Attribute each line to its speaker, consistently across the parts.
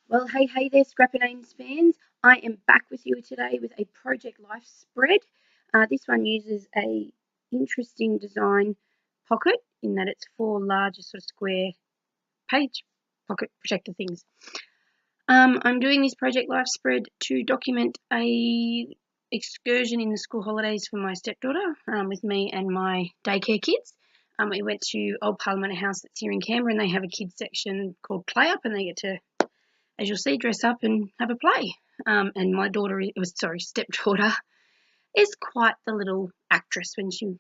Speaker 1: Well, hey there, Scrappy Names fans. I am back with you today with a Project Life spread. This one uses a interesting design pocket in that it's four larger sort of square page pocket protector things. I'm doing this Project Life spread to document a excursion in the school holidays for my stepdaughter with me and my daycare kids. We went to Old Parliament House that's here in Canberra, and they have a kids section called Play Up, and they get to, as you'll see, dress up and have a play. And my stepdaughter is quite the little actress when she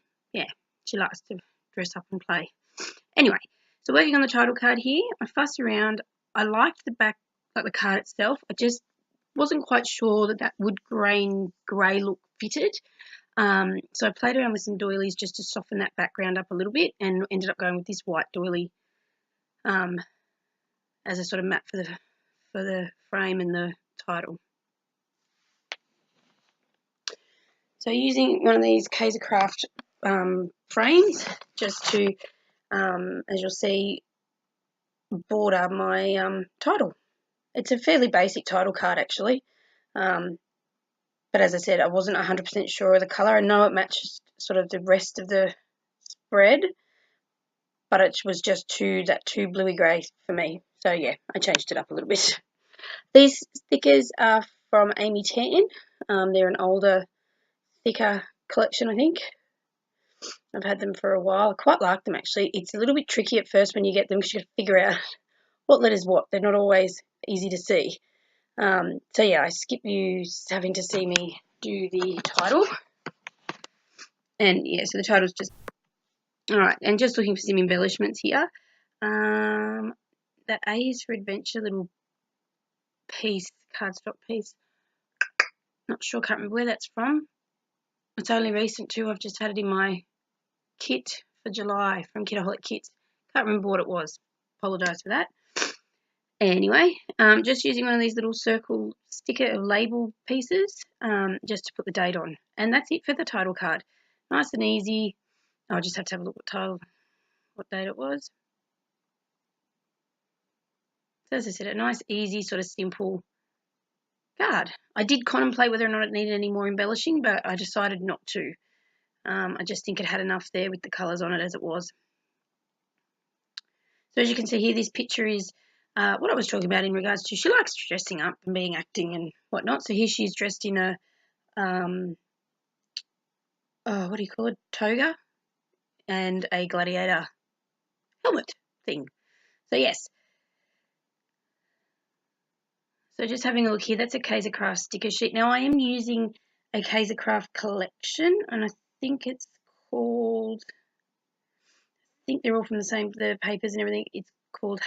Speaker 1: likes to dress up and play. Anyway, so working on the title card here, I fussed around. I liked the back, like the card itself. I just wasn't quite sure that wood grain grey look fitted. So I played around with some doilies just to soften that background up a little bit, and ended up going with this white doily as a sort of mat for the frame and the title. So using one of these Kaisercraft frames just to, as you'll see, border my title. It's a fairly basic title card actually, but as I said, I wasn't 100% sure of the colour. I know it matches sort of the rest of the spread, but it was just too bluey grey for me. So yeah, I changed it up a little bit. These stickers are from Amy Tan. They're an older, thicker collection, I think. I've had them for a while. I quite like them actually. It's a little bit tricky at first when you get them because you have to figure out what letter's what. They're not always easy to see. So yeah, I skip you having to see me do the title. And yeah, so the title's just alright, and just looking for some embellishments here. That A is for adventure little piece, cardstock piece. Not sure, can't remember where that's from. It's only recent too. I've just had it in my kit for July from Kidaholic Kits. Can't remember what it was. Apologise for that. Anyway, just using one of these little circle sticker label pieces just to put the date on. And that's it for the title card. Nice and easy. I'll just have to have a look what date it was. So as I said, a nice, easy, sort of simple card. I did contemplate whether or not it needed any more embellishing, but I decided not to. I just think it had enough there with the colours on it as it was. So as you can see here, this picture is what I was talking about in regards to, she likes dressing up and being acting and whatnot. So here she's dressed in a, what do you call it, toga and a gladiator helmet thing. So yes. So just having a look here, that's a Kaisercraft sticker sheet. Now I am using a Kaisercraft collection, and I think it's called, I think they're all from the papers and everything. It's called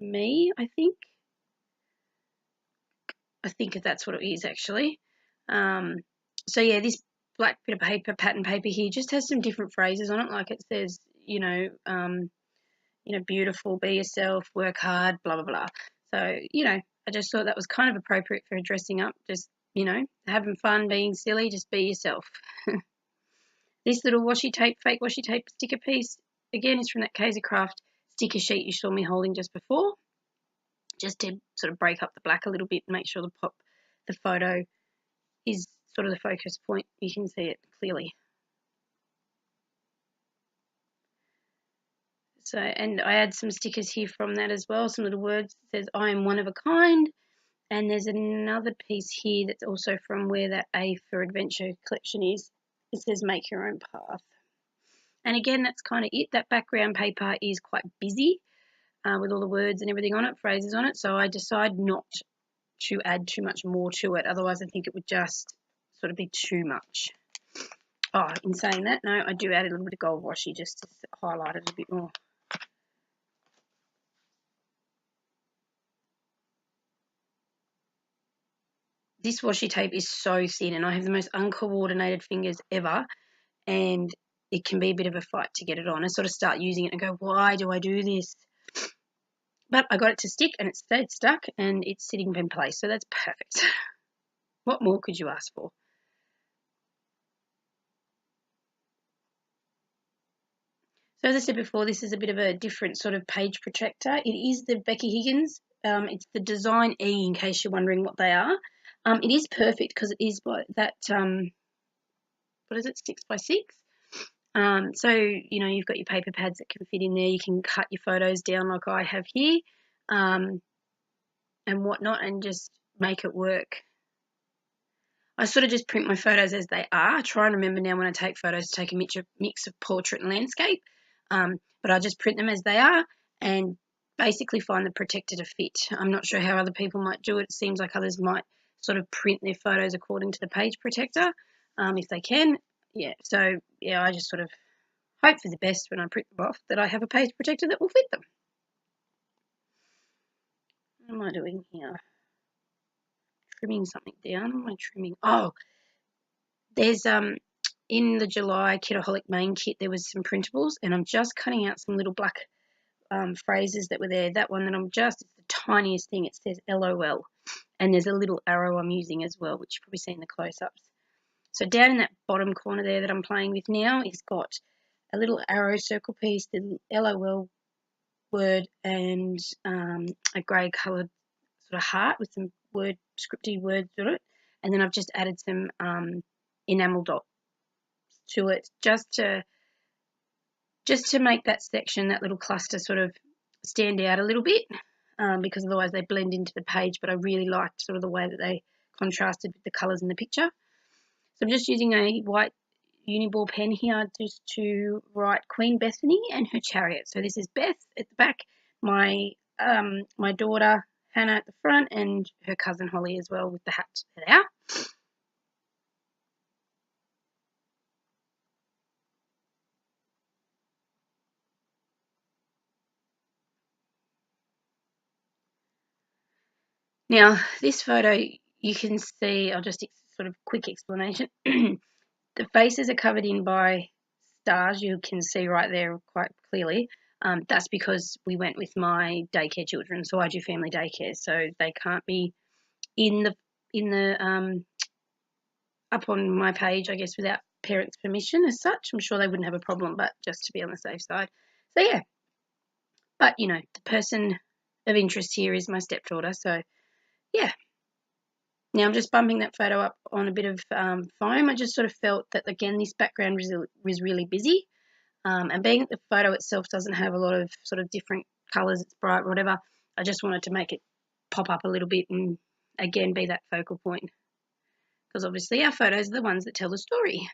Speaker 1: #me, I think. I think that's what it is actually. So yeah, this black bit of paper, pattern paper here, just has some different phrases on it. Like it says, beautiful, be yourself, work hard, blah blah blah. So I just thought that was kind of appropriate for dressing up. Just having fun, being silly, just be yourself. This little fake washi tape sticker piece again is from that Kaisercraft sticker sheet you saw me holding just before, just to sort of break up the black a little bit and make sure the photo is sort of the focus point. You can see it clearly. So, and I add some stickers here from that as well, some little words. It says, I am one of a kind. And there's another piece here that's also from where that A for Adventure collection is. It says, make your own path. And again, that's kind of it. That background paper is quite busy with all the words and everything on it, phrases on it. So I decide not to add too much more to it. Otherwise, I think it would just sort of be too much. Oh, in saying that, no, I do add a little bit of gold washi just to highlight it a bit more. This washi tape is so thin, and I have the most uncoordinated fingers ever, and it can be a bit of a fight to get it on. I sort of start using it and go, why do I do this? But I got it to stick, and it stayed stuck, and it's sitting in place, so that's perfect. What more could you ask for? So as I said before, this is a bit of a different sort of page protector. It is the Becky Higgins It's the Design E, in case you're wondering what they are. It is perfect because it is that, what is it, 6x6? So, you know, you've got your paper pads that can fit in there. You can cut your photos down like I have here, and whatnot, and just make it work. I sort of just print my photos as they are. I try and remember now when I take photos to take a mix of portrait and landscape, but I just print them as they are and basically find the protector to fit. I'm not sure how other people might do it. It seems like others might sort of print their photos according to the page protector, if they can. Yeah, so yeah, I just sort of hope for the best when I print them off that I have a page protector that will fit them. What am I doing here? Trimming something down. What am I trimming? Oh, there's in the July Kitaholic main kit there was some printables, and I'm just cutting out some little black phrases that were there. That one that it's the tiniest thing. It says LOL, and there's a little arrow I'm using as well, which you probably see in the close-ups. So down in that bottom corner there that I'm playing with now, it's got a little arrow circle piece, the LOL word, and a grey coloured sort of heart with some scripty words on it, and then I've just added some enamel dots to it just to make that section, that little cluster, sort of stand out a little bit, because otherwise they blend into the page. But I really liked sort of the way that they contrasted with the colours in the picture. So I'm just using a white Uniball pen here just to write Queen Bethany and her chariot. So this is Beth at the back, my daughter Hannah at the front, and her cousin Holly as well with the hat. There they are. Now, this photo, you can see, I'll just sort of quick explanation. The faces are covered in by stars. You can see right there quite clearly. That's because we went with my daycare children, so I do family daycare, so they can't be in the up on my page, I guess, without parents' permission as such. I'm sure they wouldn't have a problem, but just to be on the safe side. So yeah, but you know, the person of interest here is my stepdaughter, so yeah. Now I'm just bumping that photo up on a bit of foam. I just sort of felt that, again, this background was really busy, and being that the photo itself doesn't have a lot of sort of different colours, it's bright or whatever, I just wanted to make it pop up a little bit and, again, be that focal point, because obviously our photos are the ones that tell the story.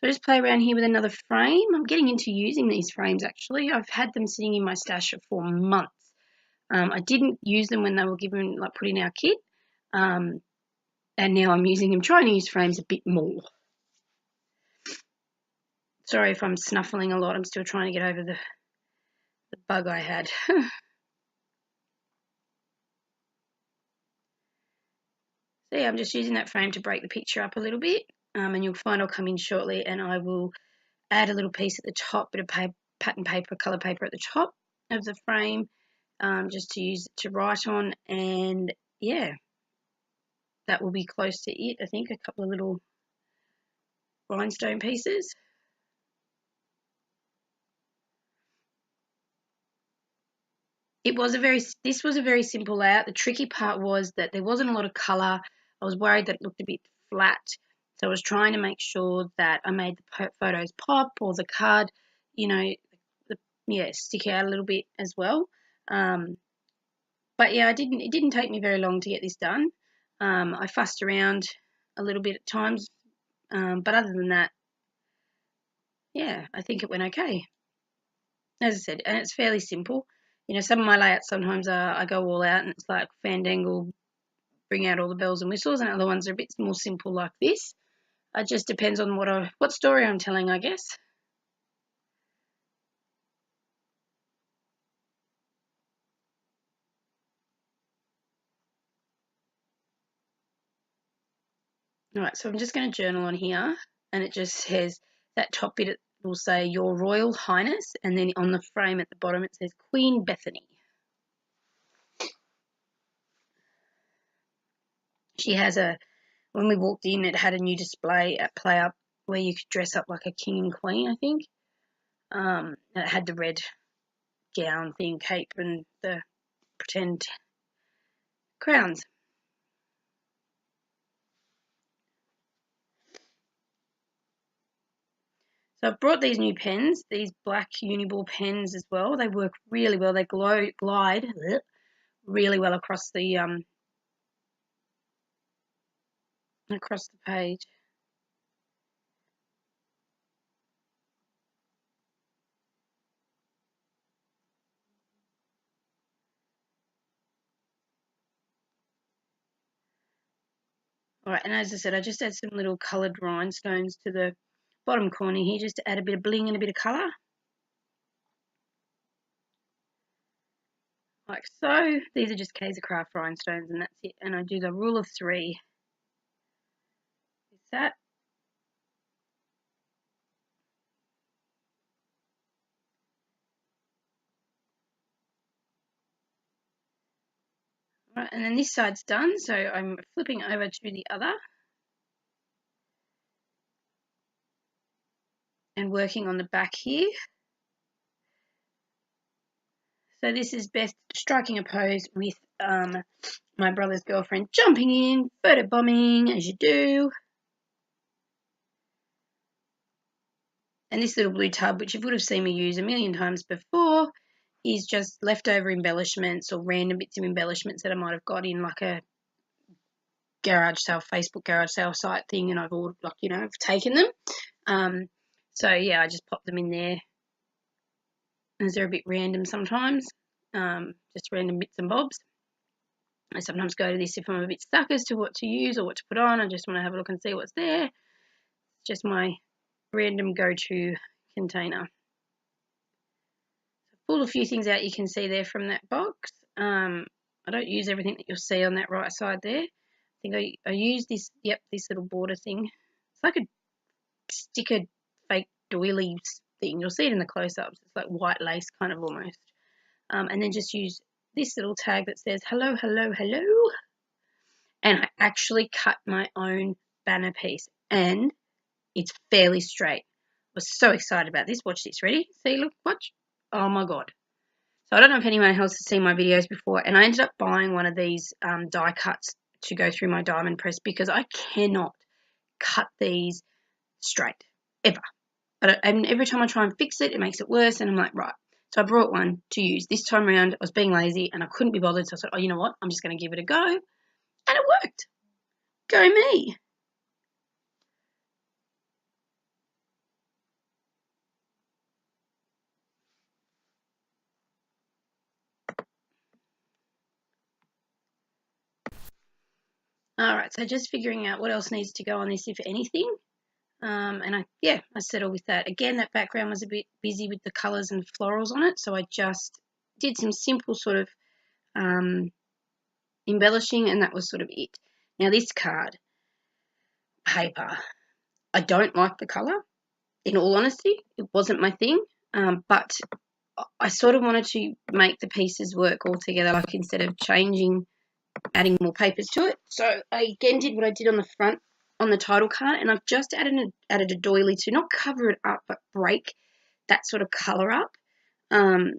Speaker 1: So I just play around here with another frame. I'm getting into using these frames, actually. I've had them sitting in my stash for months. I didn't use them when they were given, like, put in our kit. And now I'm using them, trying to use frames a bit more. Sorry if I'm snuffling a lot. I'm still trying to get over the bug I had. So yeah, I'm just using that frame to break the picture up a little bit. And you'll find I'll come in shortly and I will add a little piece at the top, bit of pattern paper, colour paper at the top of the frame, just to use it to write on. And yeah, that will be close to it. I think a couple of little rhinestone pieces. This was a very simple layout. The tricky part was that there wasn't a lot of colour. I was worried that it looked a bit flat. So I was trying to make sure that I made the photos pop, or the card, you know, stick out a little bit as well. But yeah, it didn't take me very long to get this done. I fussed around a little bit at times, but other than that, yeah, I think it went okay. As I said, and it's fairly simple. You know, some of my layouts sometimes I go all out and it's like Fandangle, bring out all the bells and whistles, and other ones are a bit more simple like this. It just depends on what story I'm telling, I guess. All right, so I'm just going to journal on here, and it just says, that top bit, it will say Your Royal Highness, and then on the frame at the bottom it says Queen Bethany. She has when we walked in, it had a new display at Play Up where you could dress up like a king and queen, I think. It had the red gown thing, cape, and the pretend crowns. So I've brought these new pens, these black Uniball pens as well. They work really well. They glide really well across the page. All right, and as I said, I just add some little coloured rhinestones to the bottom corner here just to add a bit of bling and a bit of colour. Like so. These are just Kaisercraft rhinestones and that's it. And I do the rule of 3. Is that. All right, and then this side's done, so I'm flipping over to the other and working on the back here. So this is Beth striking a pose with my brother's girlfriend jumping in, photo bombing as you do. And this little blue tub, which you would have seen me use a million times before, is just leftover embellishments or random bits of embellishments that I might have got in like a garage sale, Facebook garage sale site thing, and I've all I've taken them. So yeah, I just pop them in there. As they're a bit random sometimes, just random bits and bobs. I sometimes go to this if I'm a bit stuck as to what to use or what to put on. I just want to have a look and see what's there. It's just my random go-to container. So pull a few things out you can see there from that box. I don't use everything that you'll see on that right side there. I think I use this little border thing. It's like a sticker fake doily thing. You'll see it in the close-ups. It's like white lace kind of almost. And then just use this little tag that says hello, hello, hello. And I actually cut my own banner piece and it's fairly straight. I was so excited about this. Watch this. Ready? See, look, watch. Oh my God. So I don't know if anyone else has seen my videos before, and I ended up buying one of these die cuts to go through my diamond press because I cannot cut these straight, ever. And every time I try and fix it, it makes it worse, and I'm like, right. So I brought one to use. This time around, I was being lazy, and I couldn't be bothered, so I said, oh, you know what? I'm just going to give it a go, and it worked. Go me. All right, so just figuring out what else needs to go on this, if anything. And I settled with that. Again, that background was a bit busy with the colours and florals on it, so I just did some simple sort of embellishing, and that was sort of it. Now this card paper, I don't like the colour. In all honesty, it wasn't my thing, but I sort of wanted to make the pieces work all together, like instead of adding more papers to it. So I again did what I did on the front on the title card, and I've just added a doily to not cover it up but break that sort of colour up. I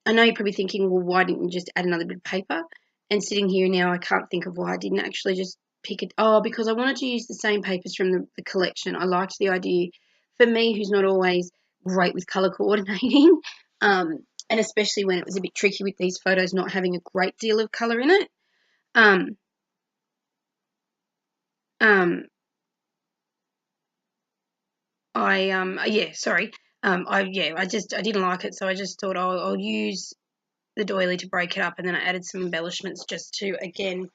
Speaker 1: know you're probably thinking, well, why didn't you just add another bit of paper? And sitting here now, I can't think of why I didn't actually just pick it. Oh, because I wanted to use the same papers from the collection. I liked the idea, for me, who's not always great with colour coordinating, and especially when it was a bit tricky with these photos not having a great deal of colour in it. I didn't like it, so I just thought I'll use the doily to break it up, and then I added some embellishments just to again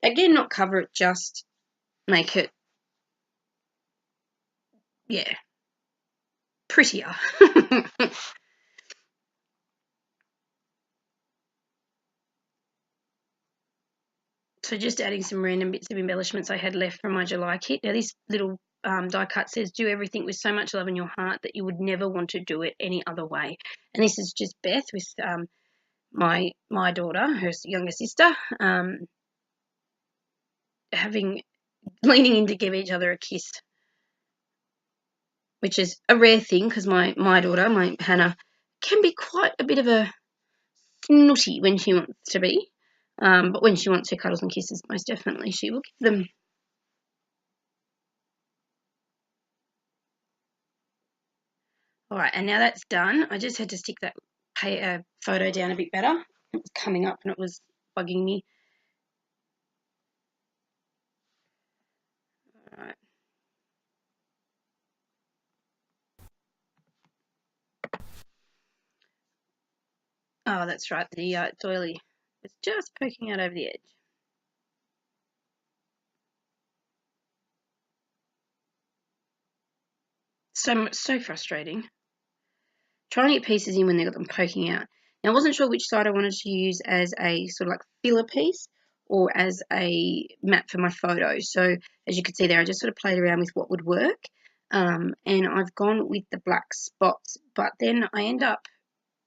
Speaker 1: not cover it, just make it prettier. So just adding some random bits of embellishments I had left from my July kit. Now this little die cut says, do everything with so much love in your heart that you would never want to do it any other way. And this is just Beth with my daughter, her younger sister, leaning in to give each other a kiss, which is a rare thing because my daughter, my Hannah, can be quite a bit of a snooty when she wants to be, but when she wants her cuddles and kisses, most definitely she will give them. All right, and now that's done. I just had to stick that photo down a bit better. It was coming up and it was bugging me. All right. Oh, that's right. The doily was just poking out over the edge. So frustrating. Trying to get pieces in when they got them poking out. Now, I wasn't sure which side I wanted to use as a sort of like filler piece or as a mat for my photo. So as you can see there, I just sort of played around with what would work. And I've gone with the black spots, but then I end up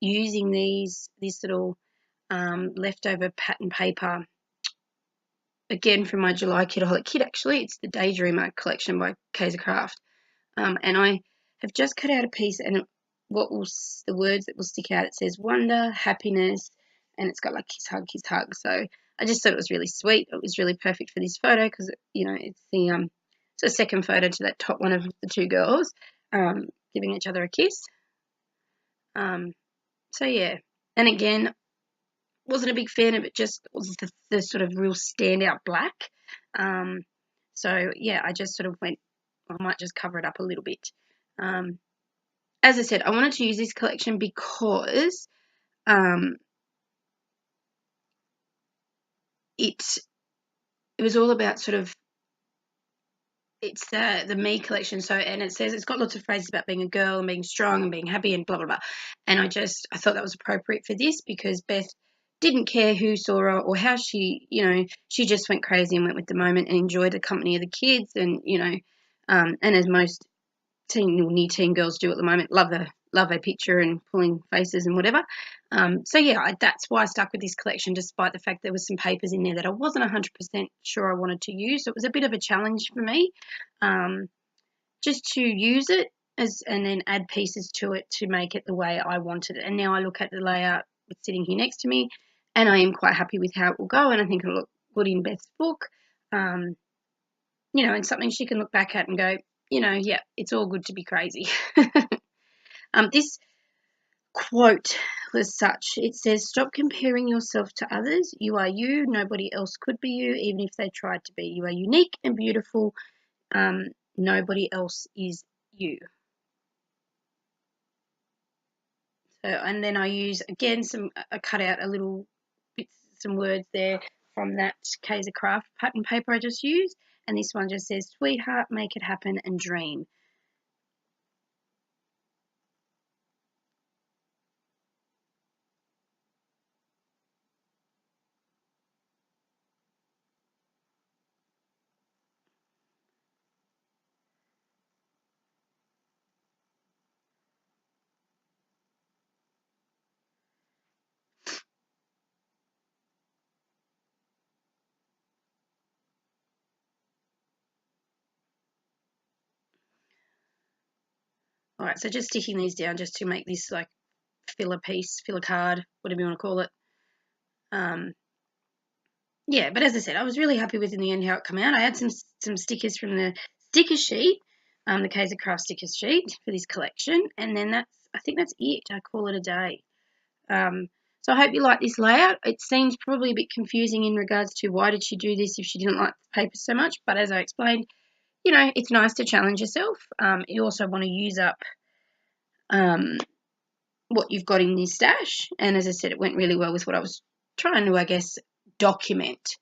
Speaker 1: using this little leftover pattern paper again from my July Kidaholic kit. Actually, it's the Daydreamer collection by Kaisercraft. And I have just cut out a piece, and the words that will stick out, it says wonder, happiness, and it's got like kiss hug, kiss hug. So I just thought it was really sweet. It was really perfect for this photo because it's the second photo to that top one of the two girls giving each other a kiss. So yeah, and again, wasn't a big fan of it. Just was the sort of real standout black. So yeah, I just sort of went, I might just cover it up a little bit. As I said, I wanted to use this collection because it was all about sort of, it's the me collection. So, and it says it's got lots of phrases about being a girl and being strong and being happy and blah blah blah. And I thought that was appropriate for this because Beth didn't care who saw her or how she she just went crazy and went with the moment and enjoyed the company of the kids and and as most new teen girls do at the moment, love a picture and pulling faces and whatever. So yeah, that's why I stuck with this collection, despite the fact there was some papers in there that I wasn't 100% sure I wanted to use. So it was a bit of a challenge for me, just to use it and then add pieces to it to make it the way I wanted it. And now I look at the layout, it's sitting here next to me, and I am quite happy with how it will go, and I think it'll look good in Beth's book. And something she can look back at and go, yeah, it's all good to be crazy. This quote was such, it says, stop comparing yourself to others. You are you. Nobody else could be you, even if they tried to be. You are unique and beautiful. Nobody else is you. So, and then I use, again, I cut out a little bits, some words there from that Kaisercraft pattern paper I just used. And this one just says, sweetheart, make it happen and dream. All right, so just sticking these down just to make this like filler piece, filler card, whatever you want to call it. Yeah, but as I said, I was really happy with in the end how it came out. I had some stickers from the sticker sheet, the Kaisercraft sticker sheet for this collection, and then I think that's it. I call it a day. So I hope you like this layout. It seems probably a bit confusing in regards to why did she do this if she didn't like the paper so much, but as I explained, it's nice to challenge yourself. You also want to use up what you've got in your stash, and as I said, it went really well with what I was trying to, I guess, document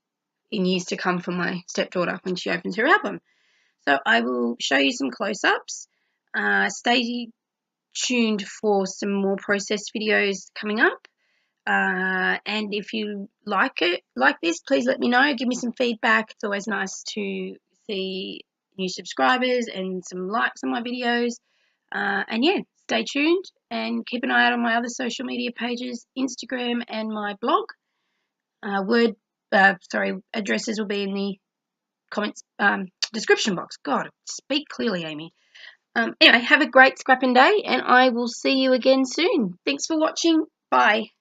Speaker 1: in years to come for my stepdaughter when she opens her album. So I will show you some close-ups. Stay tuned for some more process videos coming up. And if you like this, please let me know. Give me some feedback. It's always nice to see new subscribers and some likes on my videos. And yeah, stay tuned and keep an eye out on my other social media pages, Instagram and my blog. Addresses will be in the comments description box. God, speak clearly, Amy. Anyway, have a great scrapping day, and I will see you again soon. Thanks for watching. Bye.